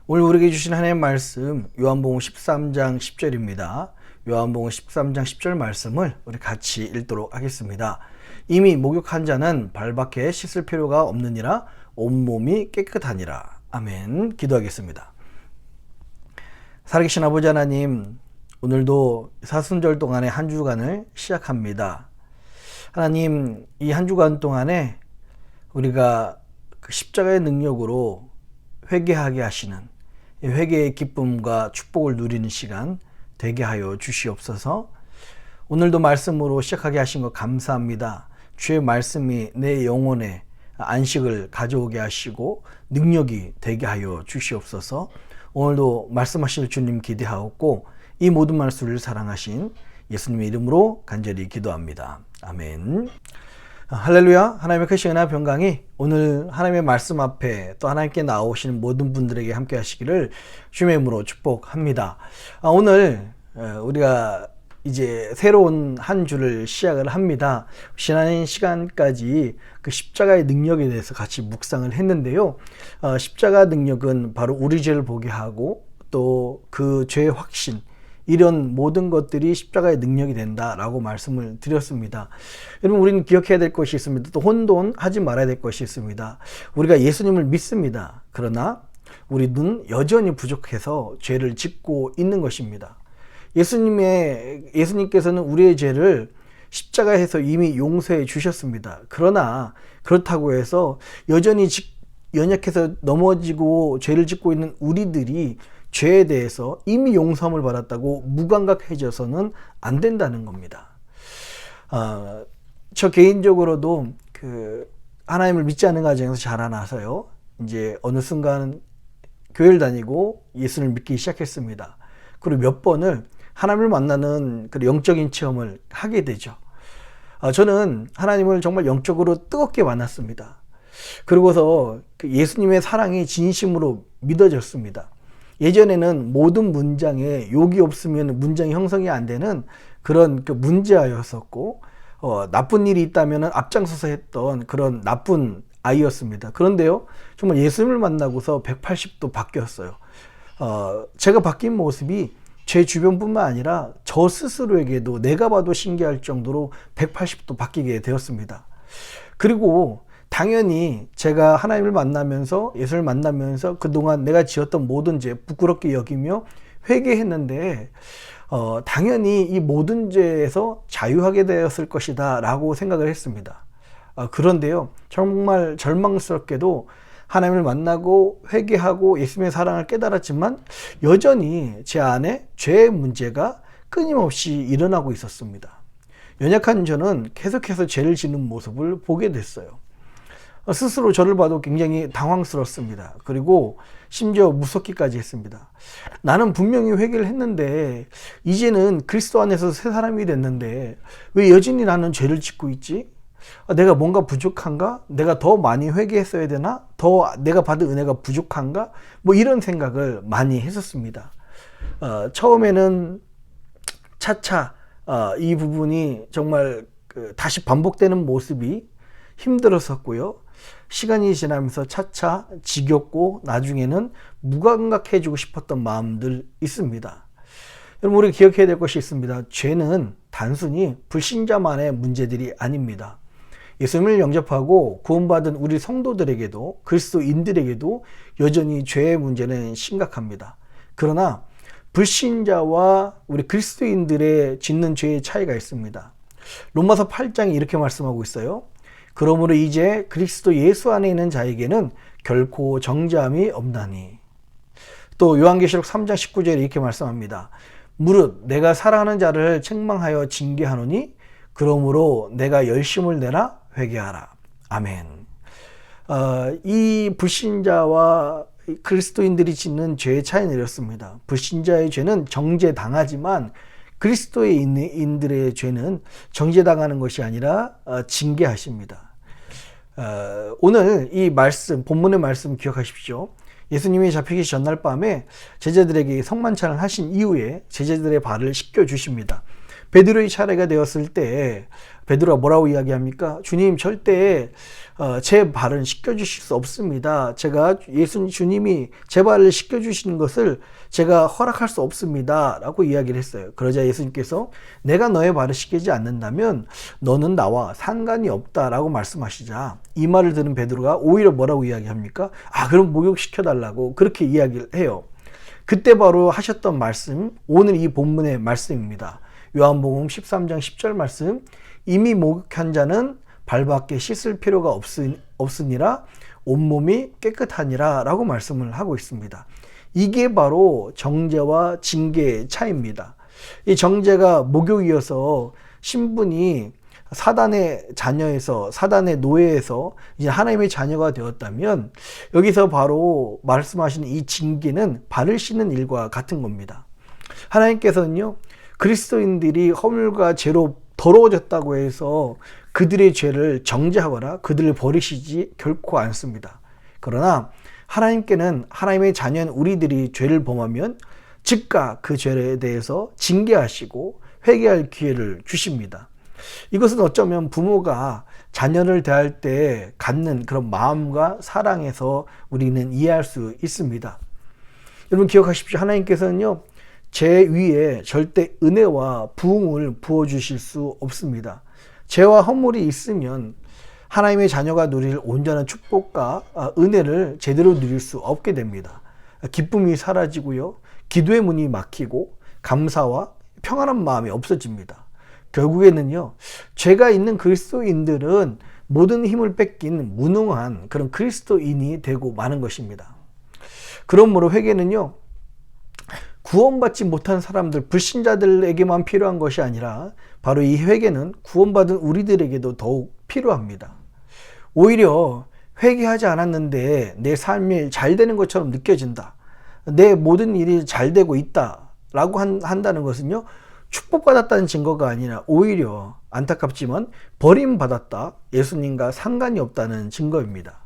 오늘 우리에게 주신 하나님의 말씀 요한복음 13장 10절입니다. 요한복음 13장 10절 말씀을 우리 같이 읽도록 하겠습니다. 이미 목욕한 자는 발밖에 씻을 필요가 없느니라 온몸이 깨끗하니라. 아멘. 기도하겠습니다. 살아계신 아버지 하나님, 오늘도 사순절 동안의 한 주간을 시작합니다. 하나님, 이 한 주간 동안에 우리가 그 십자가의 능력으로 회개하게 하시는 회개의 기쁨과 축복을 누리는 시간 되게 하여 주시옵소서. 오늘도 말씀으로 시작하게 하신 것 감사합니다. 주의 말씀이 내 영혼에 안식을 가져오게 하시고 능력이 되게 하여 주시옵소서. 오늘도 말씀하실 주님 기대하옵고 이 모든 말씀을 사랑하신 예수님의 이름으로 간절히 기도합니다. 아멘. 할렐루야. 하나님의 크신 은혜와 평강이 오늘 하나님의 말씀 앞에 또 하나님께 나오시는 모든 분들에게 함께 하시기를 주님의 이름으로 축복합니다. 오늘 우리가 이제 새로운 한 주를 시작을 합니다. 지난 시간까지 그 십자가의 능력에 대해서 같이 묵상을 했는데요. 십자가 능력은 바로 우리 죄를 보게 하고 또 그 죄의 확신, 이런 모든 것들이 십자가의 능력이 된다라고 말씀을 드렸습니다. 여러분, 우리는 기억해야 될 것이 있습니다. 또 혼돈하지 말아야 될 것이 있습니다. 우리가 예수님을 믿습니다. 그러나 우리는 여전히 부족해서 죄를 짓고 있는 것입니다. 예수님께서는 우리의 죄를 십자가에서 이미 용서해 주셨습니다. 그러나 그렇다고 해서 여전히 연약해서 넘어지고 죄를 짓고 있는 우리들이 죄에 대해서 이미 용서함을 받았다고 무감각해져서는 안 된다는 겁니다. 저 개인적으로도 하나님을 믿지 않는 가정에서 자라나서요, 이제 어느 순간 교회를 다니고 예수를 믿기 시작했습니다. 그리고 몇 번을 하나님을 만나는 그 영적인 체험을 하게 되죠. 저는 하나님을 정말 영적으로 뜨겁게 만났습니다. 그러고서 예수님의 사랑이 진심으로 믿어졌습니다. 예전에는 모든 문장에 욕이 없으면 문장이 형성이 안 되는 그런 문제아였었고, 나쁜 일이 있다면 앞장서서 했던 그런 나쁜 아이였습니다. 그런데요, 정말 예수님을 만나고서 180도 바뀌었어요. 제가 바뀐 모습이 제 주변뿐만 아니라 저 스스로에게도 내가 봐도 신기할 정도로 180도 바뀌게 되었습니다. 그리고 당연히 제가 하나님을 만나면서, 예수를 만나면서 그동안 내가 지었던 모든 죄 부끄럽게 여기며 회개했는데 당연히 이 모든 죄에서 자유하게 되었을 것이다 라고 생각을 했습니다. 그런데요, 정말 절망스럽게도 하나님을 만나고 회개하고 예수님의 사랑을 깨달았지만 여전히 제 안에 죄의 문제가 끊임없이 일어나고 있었습니다. 연약한 저는 계속해서 죄를 짓는 모습을 보게 됐어요. 스스로 저를 봐도 굉장히 당황스럽습니다. 그리고 심지어 무섭기까지 했습니다. 나는 분명히 회개를 했는데 이제는 그리스도 안에서 새 사람이 됐는데 왜 여전히 나는 죄를 짓고 있지? 내가 뭔가 부족한가? 내가 더 많이 회개했어야 되나? 더 내가 받은 은혜가 부족한가? 뭐 이런 생각을 많이 했었습니다. 처음에는 차차 이 부분이 정말 다시 반복되는 모습이 힘들었었고요. 시간이 지나면서 차차 지겹고 나중에는 무감각해지고 싶었던 마음들 있습니다. 여러분, 우리가 기억해야 될 것이 있습니다. 죄는 단순히 불신자만의 문제들이 아닙니다. 예수님을 영접하고 구원받은 우리 성도들에게도, 그리스도인들에게도 여전히 죄의 문제는 심각합니다. 그러나 불신자와 우리 그리스도인들의 짓는 죄의 차이가 있습니다. 로마서 8장이 이렇게 말씀하고 있어요. 그러므로 이제 그리스도 예수 안에 있는 자에게는 결코 정죄함이 없나니. 또 요한계시록 3장 19절에 이렇게 말씀합니다. 무릇 내가 사랑하는 자를 책망하여 징계하노니 그러므로 내가 열심을 내라 회개하라. 아멘. 이 불신자와 그리스도인들이 짓는 죄의 차이는 이렇습니다. 불신자의 죄는 정죄당하지만 그리스도인들의 죄는 정죄당하는 것이 아니라 징계하십니다. 오늘 이 말씀, 본문의 말씀 기억하십시오. 예수님이 잡히기 전날 밤에 제자들에게 성만찬을 하신 이후에 제자들의 발을 씻겨 주십니다. 베드로의 차례가 되었을 때 베드로가 뭐라고 이야기합니까? 주님, 절대 제 발은 씻겨주실 수 없습니다. 제가 주님이 제 발을 씻겨주시는 것을 제가 허락할 수 없습니다 라고 이야기를 했어요. 그러자 예수님께서 내가 너의 발을 씻기지 않는다면 너는 나와 상관이 없다 라고 말씀하시자, 이 말을 들은 베드로가 오히려 뭐라고 이야기합니까? 그럼 목욕시켜달라고 그렇게 이야기를 해요. 그때 바로 하셨던 말씀, 오늘 이 본문의 말씀입니다. 요한복음 13장 10절 말씀, 이미 목욕한 자는 발밖에 씻을 필요가 없으니라, 온몸이 깨끗하니라 라고 말씀을 하고 있습니다. 이게 바로 정죄와 징계의 차이입니다. 이 정죄가 목욕이어서 신분이 사단의 자녀에서, 사단의 노예에서 이제 하나님의 자녀가 되었다면, 여기서 바로 말씀하시는 이 징계는 발을 씻는 일과 같은 겁니다. 하나님께서는요, 그리스도인들이 허물과 죄로 더러워졌다고 해서 그들의 죄를 정죄하거나 그들을 버리시지 결코 않습니다. 그러나 하나님께는, 하나님의 자녀인 우리들이 죄를 범하면 즉각 그 죄에 대해서 징계하시고 회개할 기회를 주십니다. 이것은 어쩌면 부모가 자녀를 대할 때 갖는 그런 마음과 사랑에서 우리는 이해할 수 있습니다. 여러분 기억하십시오. 하나님께서는요, 죄 위에 절대 은혜와 부흥을 부어주실 수 없습니다. 죄와 허물이 있으면 하나님의 자녀가 누릴 온전한 축복과 은혜를 제대로 누릴 수 없게 됩니다. 기쁨이 사라지고요, 기도의 문이 막히고 감사와 평안한 마음이 없어집니다. 결국에는요, 죄가 있는 그리스도인들은 모든 힘을 뺏긴 무능한 그런 그리스도인이 되고 마는 것입니다. 그러므로 회개는요, 구원받지 못한 사람들, 불신자들에게만 필요한 것이 아니라 바로 이 회개는 구원받은 우리들에게도 더욱 필요합니다. 오히려 회개하지 않았는데 내 삶이 잘 되는 것처럼 느껴진다, 내 모든 일이 잘 되고 있다 라고 한다는 것은요, 축복받았다는 증거가 아니라 오히려 안타깝지만 버림받았다, 예수님과 상관이 없다는 증거입니다.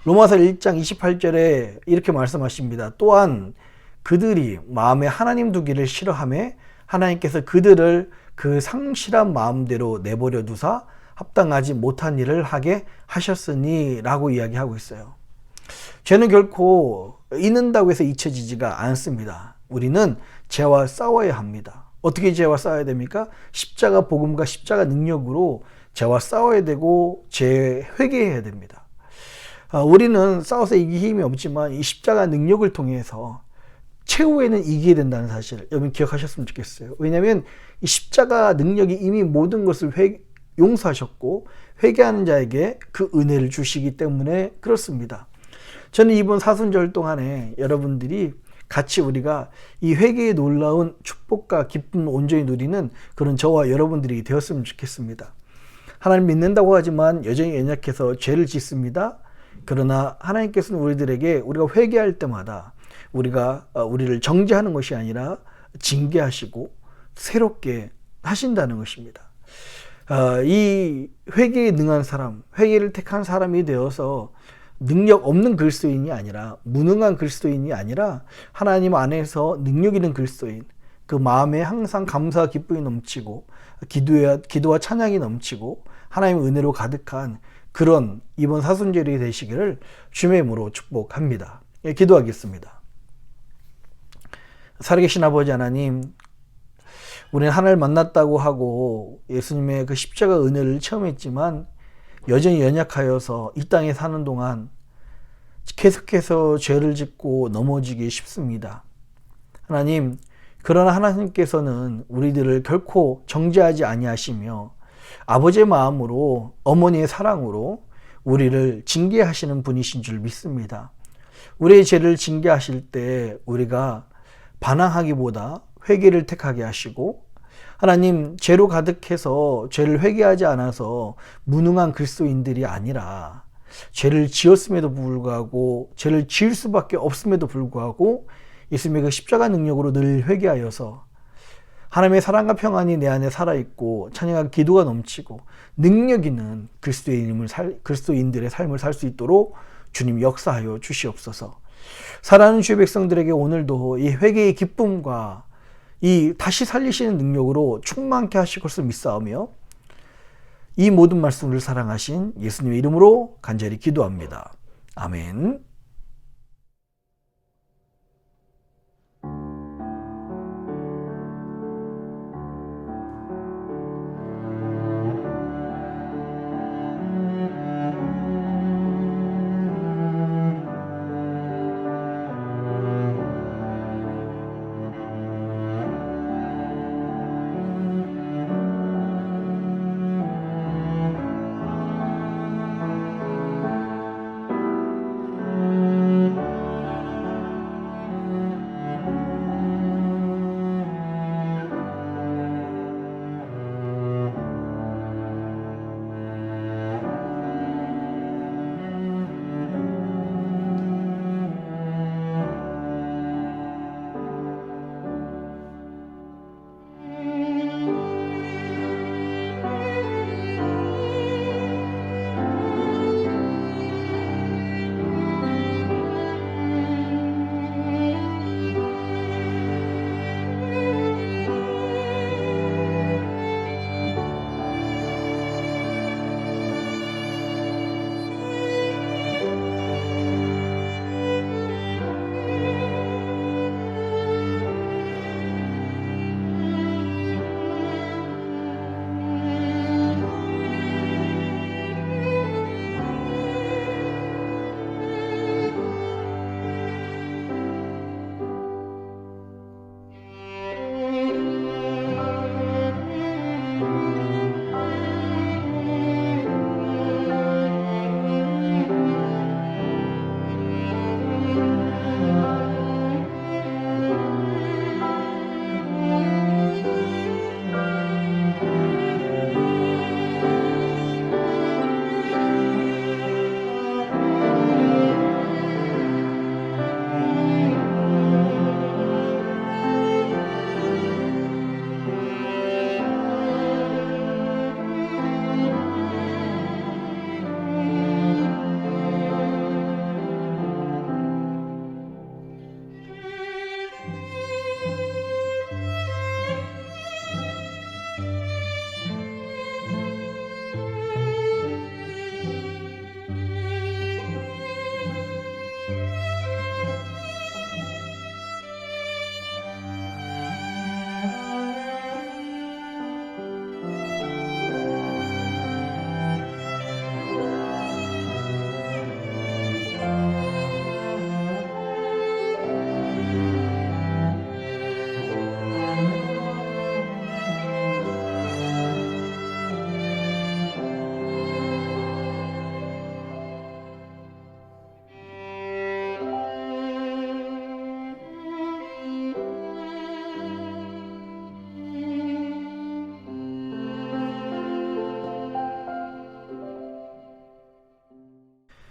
로마서 1장 28절에 이렇게 말씀하십니다. 또한 그들이 마음에 하나님 두기를 싫어하며 하나님께서 그들을 그 상실한 마음대로 내버려 두사 합당하지 못한 일을 하게 하셨으니 라고 이야기하고 있어요. 죄는 결코 잊는다고 해서 잊혀지지가 않습니다. 우리는 죄와 싸워야 합니다. 어떻게 죄와 싸워야 됩니까? 십자가 복음과 십자가 능력으로 죄와 싸워야 되고 죄에 회개해야 됩니다. 우리는 싸워서 이길 힘이 없지만 이 십자가 능력을 통해서 최후에는 이기게 된다는 사실 여러분 기억하셨으면 좋겠어요. 왜냐하면 이 십자가 능력이 이미 모든 것을 용서하셨고 회개하는 자에게 그 은혜를 주시기 때문에 그렇습니다. 저는 이번 사순절 동안에 여러분들이 같이 우리가 이 회개의 놀라운 축복과 기쁨을 온전히 누리는 그런 저와 여러분들이 되었으면 좋겠습니다. 하나님 믿는다고 하지만 여전히 연약해서 죄를 짓습니다. 그러나 하나님께서는 우리들에게 우리가 회개할 때마다 우리를 정죄하는 것이 아니라 징계하시고 새롭게 하신다는 것입니다. 이 회개에 능한 사람, 회개를 택한 사람이 되어서 능력 없는 그리스도인이 아니라, 무능한 그리스도인이 아니라 하나님 안에서 능력 있는 그리스도인, 그 마음에 항상 감사와 기쁨이 넘치고 기도와 찬양이 넘치고 하나님의 은혜로 가득한 그런 이번 사순절이 되시기를 주님의 이름으로 축복합니다. 기도하겠습니다. 살아계신 아버지 하나님, 우리는 하나님을 만났다고 하고 예수님의 그 십자가 은혜를 체험했지만 여전히 연약하여서 이 땅에 사는 동안 계속해서 죄를 짓고 넘어지기 쉽습니다. 하나님, 그러나 하나님께서는 우리들을 결코 정죄하지 아니하시며 아버지의 마음으로, 어머니의 사랑으로 우리를 징계하시는 분이신 줄 믿습니다. 우리의 죄를 징계하실 때 우리가 반항하기보다 회개를 택하게 하시고, 하나님, 죄로 가득해서 죄를 회개하지 않아서 무능한 그리스도인들이 아니라 죄를 지었음에도 불구하고, 죄를 지을 수밖에 없음에도 불구하고 예수님의 그 십자가 능력으로 늘 회개하여서 하나님의 사랑과 평안이 내 안에 살아있고 찬양과 기도가 넘치고 능력 있는 그리스도인들의 삶을 살 수 있도록 주님 역사하여 주시옵소서. 사랑하는 주의 백성들에게 오늘도 이 회개의 기쁨과 이 다시 살리시는 능력으로 충만케 하실 것을 믿사오며 이 모든 말씀을 사랑하신 예수님의 이름으로 간절히 기도합니다. 아멘.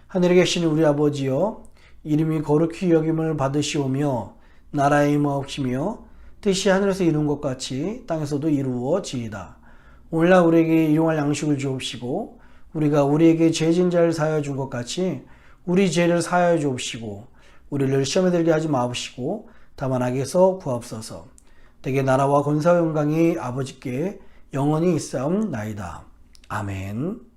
하늘에 계신 우리 아버지여, 이름이 거룩히 여김을 받으시오며 나라의 임하옵시며 뜻이 하늘에서 이룬 것 같이 땅에서도 이루어지이다. 오늘날 우리에게 일용할 양식을 주옵시고 우리가 우리에게 죄진 자를 사하여 준 것 같이 우리 죄를 사하여 주옵시고 우리를 시험에 들게 하지 마옵시고 다만 악에서 구하옵소서. 대개 나라와 권사와 영광이 아버지께 영원히 있사옵나이다. 아멘.